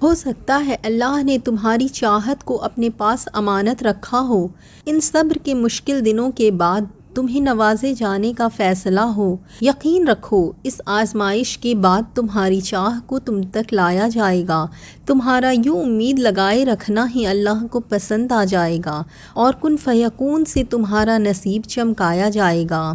ہو سکتا ہے اللہ نے تمہاری چاہت کو اپنے پاس امانت رکھا ہو، ان صبر کے مشکل دنوں کے بعد تمہیں نوازے جانے کا فیصلہ ہو۔ یقین رکھو اس آزمائش کے بعد تمہاری چاہ کو تم تک لایا جائے گا۔ تمہارا یوں امید لگائے رکھنا ہی اللہ کو پسند آ جائے گا اور کن فیکون سے تمہارا نصیب چمکایا جائے گا۔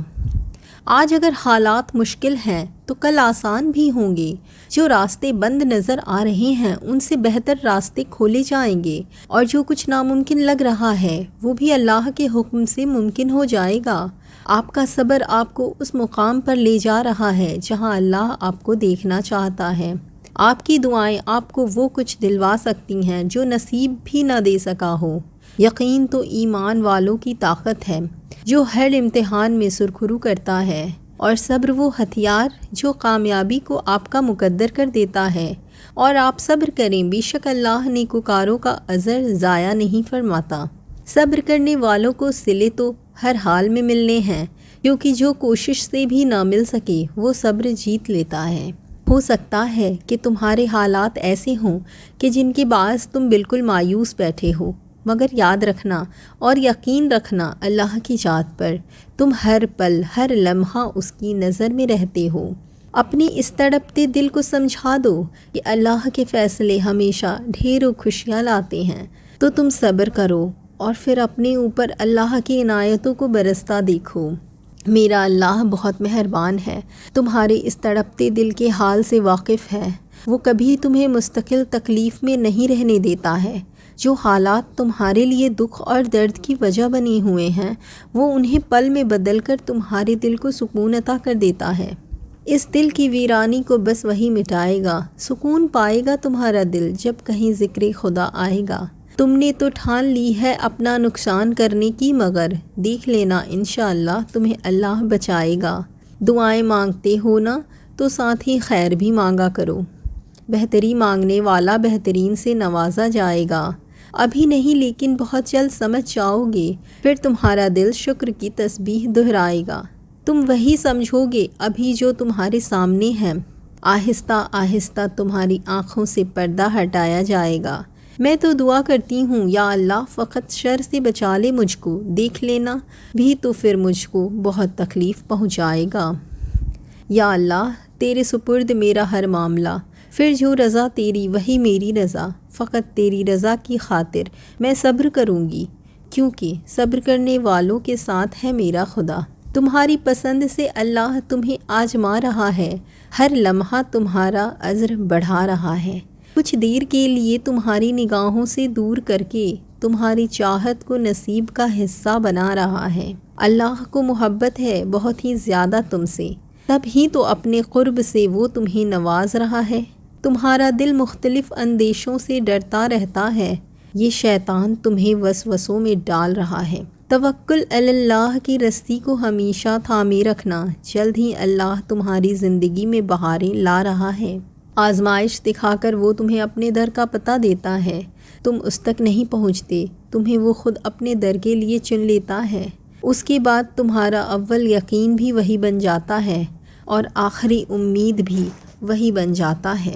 آج اگر حالات مشکل ہیں تو کل آسان بھی ہوں گے۔ جو راستے بند نظر آ رہے ہیں ان سے بہتر راستے کھولے جائیں گے، اور جو کچھ ناممکن لگ رہا ہے وہ بھی اللہ کے حکم سے ممکن ہو جائے گا۔ آپ کا صبر آپ کو اس مقام پر لے جا رہا ہے جہاں اللہ آپ کو دیکھنا چاہتا ہے۔ آپ کی دعائیں آپ کو وہ کچھ دلوا سکتی ہیں جو نصیب بھی نہ دے سکا ہو۔ یقین تو ایمان والوں کی طاقت ہے جو ہر امتحان میں سرخرو کرتا ہے، اور صبر وہ ہتھیار جو کامیابی کو آپ کا مقدر کر دیتا ہے۔ اور آپ صبر کریں، بے شک اللہ نیکوکاروں کا اجر ضائع نہیں فرماتا۔ صبر کرنے والوں کو صلے تو ہر حال میں ملنے ہیں، کیونکہ جو کوشش سے بھی نہ مل سکے وہ صبر جیت لیتا ہے۔ ہو سکتا ہے کہ تمہارے حالات ایسے ہوں کہ جن کے باعث تم بالکل مایوس بیٹھے ہو، مگر یاد رکھنا اور یقین رکھنا اللہ کی ذات پر، تم ہر پل ہر لمحہ اس کی نظر میں رہتے ہو۔ اپنے اس تڑپتے دل کو سمجھا دو کہ اللہ کے فیصلے ہمیشہ ڈھیروں خوشیاں لاتے ہیں، تو تم صبر کرو اور پھر اپنے اوپر اللہ کی عنایتوں کو برستا دیکھو۔ میرا اللہ بہت مہربان ہے، تمہارے اس تڑپتے دل کے حال سے واقف ہے۔ وہ کبھی تمہیں مستقل تکلیف میں نہیں رہنے دیتا ہے۔ جو حالات تمہارے لیے دکھ اور درد کی وجہ بنے ہوئے ہیں وہ انہیں پل میں بدل کر تمہارے دل کو سکون عطا کر دیتا ہے۔ اس دل کی ویرانی کو بس وہی مٹائے گا۔ سکون پائے گا تمہارا دل جب کہیں ذکر خدا آئے گا۔ تم نے تو ٹھان لی ہے اپنا نقصان کرنے کی، مگر دیکھ لینا انشاءاللہ تمہیں اللہ بچائے گا۔ دعائیں مانگتے ہو نا تو ساتھ ہی خیر بھی مانگا کرو۔ بہتری مانگنے والا بہترین سے نوازا جائے گا۔ ابھی نہیں لیکن بہت جلد سمجھ جاؤ گے، پھر تمہارا دل شکر کی تسبیح دہرائے گا۔ تم وہی سمجھو گے ابھی جو تمہارے سامنے ہے۔ آہستہ آہستہ تمہاری آنکھوں سے پردہ ہٹایا جائے گا۔ میں تو دعا کرتی ہوں یا اللہ فقط شر سے بچا لے مجھ کو، دیکھ لینا بھی تو پھر مجھ کو بہت تکلیف پہنچائے گا۔ یا اللہ تیرے سپرد میرا ہر معاملہ، پھر جو رضا تیری وہی میری رضا، فقط تیری رضا کی خاطر میں صبر کروں گی، کیونکہ صبر کرنے والوں کے ساتھ ہے میرا خدا۔ تمہاری پسند سے اللہ تمہیں آزما رہا ہے، ہر لمحہ تمہارا اجر بڑھا رہا ہے۔ کچھ دیر کے لیے تمہاری نگاہوں سے دور کر کے تمہاری چاہت کو نصیب کا حصہ بنا رہا ہے۔ اللہ کو محبت ہے بہت ہی زیادہ تم سے، تب ہی تو اپنے قرب سے وہ تمہیں نواز رہا ہے۔ تمہارا دل مختلف اندیشوں سے ڈرتا رہتا ہے، یہ شیطان تمہیں وسوسوں میں ڈال رہا ہے۔ توکل علی اللہ کی رسی کو ہمیشہ تھامے رکھنا، جلد ہی اللہ تمہاری زندگی میں بہاریں لا رہا ہے۔ آزمائش دکھا کر وہ تمہیں اپنے در کا پتہ دیتا ہے، تم اس تک نہیں پہنچتے، تمہیں وہ خود اپنے در کے لیے چن لیتا ہے۔ اس کے بعد تمہارا اول یقین بھی وہی بن جاتا ہے اور آخری امید بھی وہی بن جاتا ہے۔